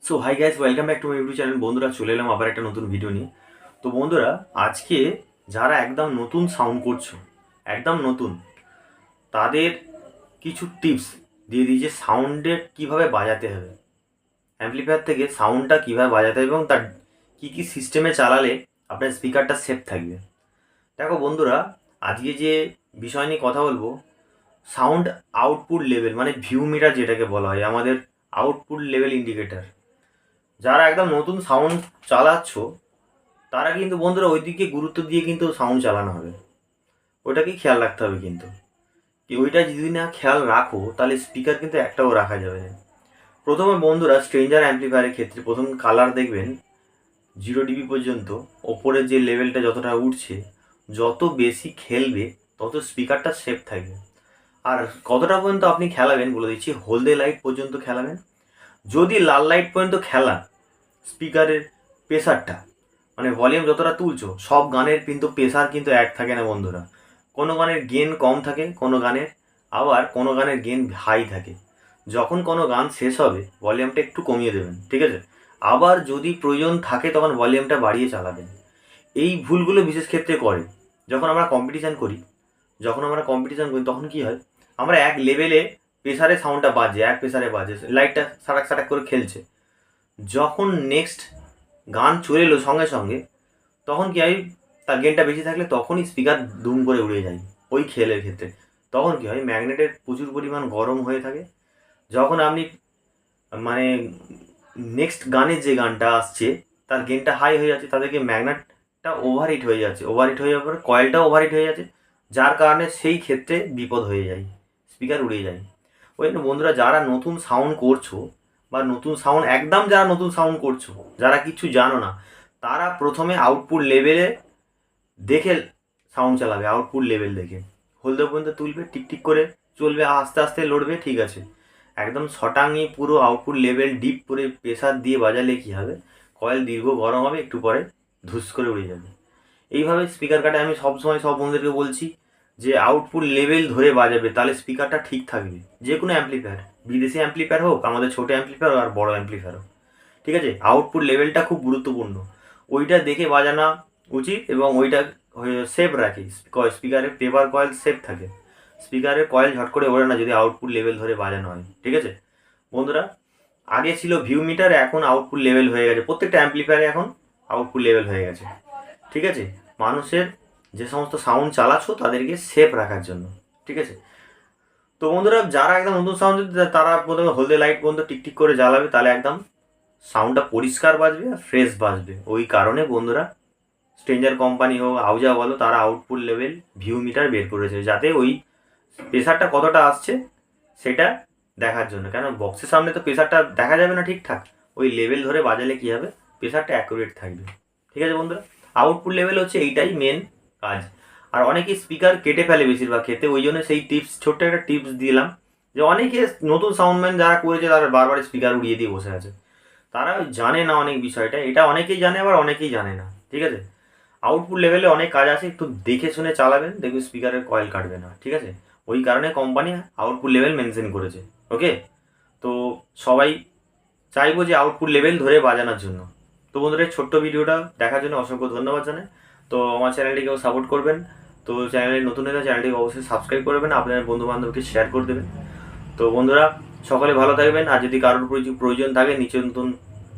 So hi guys, welcome back to my YouTube channel. বন্ধুরা, চলে এলাম আবার একটা নতুন ভিডিও নিয়ে। তো বন্ধুরা, আজকে যারা একদম নতুন সাউন্ড করছো, একদম নতুন, তাদের কিছু টিপস দিয়ে দিই যে সাউন্ডের কীভাবে বাজাতে হবে, অ্যাম্পলিফায়ার থেকে সাউন্ডটা কীভাবে বাজাতে হবে এবং তার কী কী সিস্টেমে চালালে আপনার স্পিকারটা সেফ থাকবে। দেখো বন্ধুরা, আজকে যে বিষয় নিয়ে কথা বলবো, সাউন্ড আউটপুট লেভেল মানে ভিউ মিটার যেটাকে বলা হয়, আমাদের আউটপুট লেভেল ইন্ডিকেটার। যারা একদম নতুন সাউন্ড চালাচ্ছ, তারা কিন্তু বন্ধুরা ওই দিকে গুরুত্ব দিয়ে কিন্তু সাউন্ড চালানো হবে, ওইটাকেই খেয়াল রাখতে হবে। কিন্তু কি ওইটা যদি না খেয়াল রাখো, তাহলে স্পিকার কিন্তু একটাও রাখা যাবে না। প্রথমে বন্ধুরা, স্ট্রেঞ্জার অ্যাম্পলিফায়ারের ক্ষেত্রে প্রথম কালার দেখবেন 0 dB পর্যন্ত। ওপরের যে লেভেলটা যতটা উঠছে, যত বেশি খেলবে তত স্পিকারটা সেফ থাকবে। আর কতটা পর্যন্ত আপনি খেলাবেন বলে দিচ্ছি, হলদে লাইট পর্যন্ত খেলাবেন। যদি লাল লাইট পর্যন্ত খেলা, স্পিকারের প্রেসারটা মানে ভলিউম যতটা তুলছো, সব গানের কিন্তু প্রেসার কিন্তু এক থাকে না বন্ধুরা। কোনো গানের গেন কম থাকে, কোনো গানের আবার কোনো গানের গেন হাই থাকে। যখন কোনো গান শেষ হবে, ভলিউমটা একটু কমিয়ে দেবেন, ঠিক আছে? আবার যদি প্রয়োজন থাকে তখন ভলিউমটা বাড়িয়ে চালাবেন। এই ভুলগুলো বিশেষ ক্ষেত্রে করে যখন আমরা কম্পিটিশান করি। তখন কি হয়, আমরা এক লেভেলে প্রেসারে সাউন্ডটা বাজে, এক প্রেসারে বাজে, লাইটটা সাটাক সাটাক করে খেলছে। যখন নেক্সট গান চলে এলো সঙ্গে সঙ্গে, তখন কি হয়, তার গেনটা বেশি থাকলে তখনই স্পিকার দুম করে উড়ে যায় ওই খেলের ক্ষেত্রে। তখন কি হয়, ম্যাগনেটের প্রচুর পরিমাণ গরম হয়ে থাকে। যখন আপনি মানে নেক্সট গানের যে গানটা আসছে তার গেনটা হাই হয়ে যাচ্ছে, তাদেরকে ম্যাগনেটটা ওভারহিট হয়ে যাচ্ছে, ওভারহিট হয়ে যাওয়ার পরে কয়েলটাও ওভারহিট হয়ে যাচ্ছে, যার কারণে সেই ক্ষেত্রে বিপদ হয়ে যায়, স্পিকার উড়ে যায়। ওই জন্য বন্ধুরা, যারা নতুন সাউন্ড করছো বা যারা নতুন সাউন্ড করছো, যারা কিছু জানো না, তারা প্রথমে আউটপুট লেভেলে দেখে সাউন্ড চালাবে। আউটপুট লেভেল দেখে হলদে পর্যন্ত তুলবে, টিকটিক করে চলবে, আস্তে আস্তে লড়বে, ঠিক আছে। একদম শটাঙে পুরো আউটপুট লেভেল ডিপ করে প্রেসার দিয়ে বাজালে কী হবে, কয়েল দীর্ঘ গরম হবে, একটু পরে ধুস করে উড়ে যাবে। এইভাবে স্পিকার কাটে আমি সবসময় সব বন্ধুদেরকে বলছি যে আউটপুট লেভেল ধরে বাজাবে, তাহলে স্পিকারটা ঠিক থাকবে। যে কোনো অ্যাম্পলিফায়ার, বিদেশি অ্যাম্পলিফায়ার হোক, আমাদের ছোটো অ্যাম্পলিফায়ার আর বড় অ্যাম্পলিফায়ার হোক, ঠিক আছে, আউটপুট লেভেলটা খুব গুরুত্বপূর্ণ। ওইটা দেখে বাজানো উচিত এবং ওইটা সেফ রাখি। স্পিকারের পেপার কয়েল সেফ থাকে, স্পিকারের কয়েল ঝট করে ওড়ে না যদি আউটপুট লেভেল ধরে বাজানো হয়, ঠিক আছে বন্ধুরা। আগে ছিল ভিউ মিটার, এখন আউটপুট লেভেল হয়ে গেছে, প্রত্যেকটা অ্যাম্পলিফায়ারে এখন আউটপুট লেভেল হয়ে গেছে, ঠিক আছে। মানুষের যে সমস্ত সাউন্ড চালাচ্ছ তাদেরকে সেফ রাখার জন্য, ঠিক আছে। তো বন্ধুরা, যারা একদম নতুন সাউন্ড, তারা প্রথমে হলদে লাইট পর্যন্ত টিকটিক করে জ্বালাবে, তাহলে একদম সাউন্ডটা পরিষ্কার বাজবে আর ফ্রেশ বাজবে। ওই কারণে বন্ধুরা, স্ট্রেঞ্জার কোম্পানি হোক, আউজা বলো, তারা আউটপুট লেভেল ভিউ মিটার বের করেছে, যাতে ওই প্রেসারটা কতটা আসছে সেটা দেখার জন্য। কেন বক্সের সামনে তো প্রেসারটা দেখা যাবে না ঠিকঠাক, ওই লেভেল ধরে বাজালে কী হবে, প্রেসারটা অ্যাকুরেট থাকবে, ঠিক আছে বন্ধুরা। আউটপুট লেভেল হচ্ছে এইটাই মেন কাজ। আর অনেকে স্পিকার কেটে ফেলে বেশিরভাগ ক্ষেত্রে, ওই জন্য সেই টিপস, ছোট্ট একটা টিপস দিলাম যে অনেকে নতুন সাউন্ডম্যান যারা করেছে তারা বারবার স্পিকার উড়িয়ে দিয়ে বসে আছে, তারা জানে না অনেক বিষয়টা। এটা অনেকেই জানে, আবার অনেকেই জানে না, ঠিক আছে। আউটপুট লেভেলে অনেক কাজ আছে, একটু দেখে শুনে চালাবেন, দেখবেন স্পিকারের কয়েল কাটবে না, ঠিক আছে। ওই কারণে কোম্পানি আউটপুট লেভেল মেনশন করেছে, ওকে। তো সবাই চাইবো যে আউটপুট লেভেল ধরে বাজানোর জন্য। তো বন্ধুরা, এই ছোট্ট ভিডিওটা দেখার জন্য অসংখ্য ধন্যবাদ জানাই। তো আমার চ্যানেলটিকেও সাপোর্ট করবেন। তো চ্যানেলে নতুন হলে চ্যানেলটিকে অবশ্যই সাবস্ক্রাইব করবেন, আপনার বন্ধু বান্ধবকে শেয়ার করে দেবেন। তো বন্ধুরা, সকলে ভালো থাকবেন। আর যদি কারোর প্রয়োজন থাকে, নিচে নতুন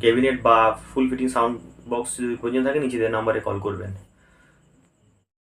ক্যাবিনেট বা ফুল ফিটিং সাউন্ড বক্স যদি প্রয়োজন থাকে, নিচে নাম্বারে কল করবেন।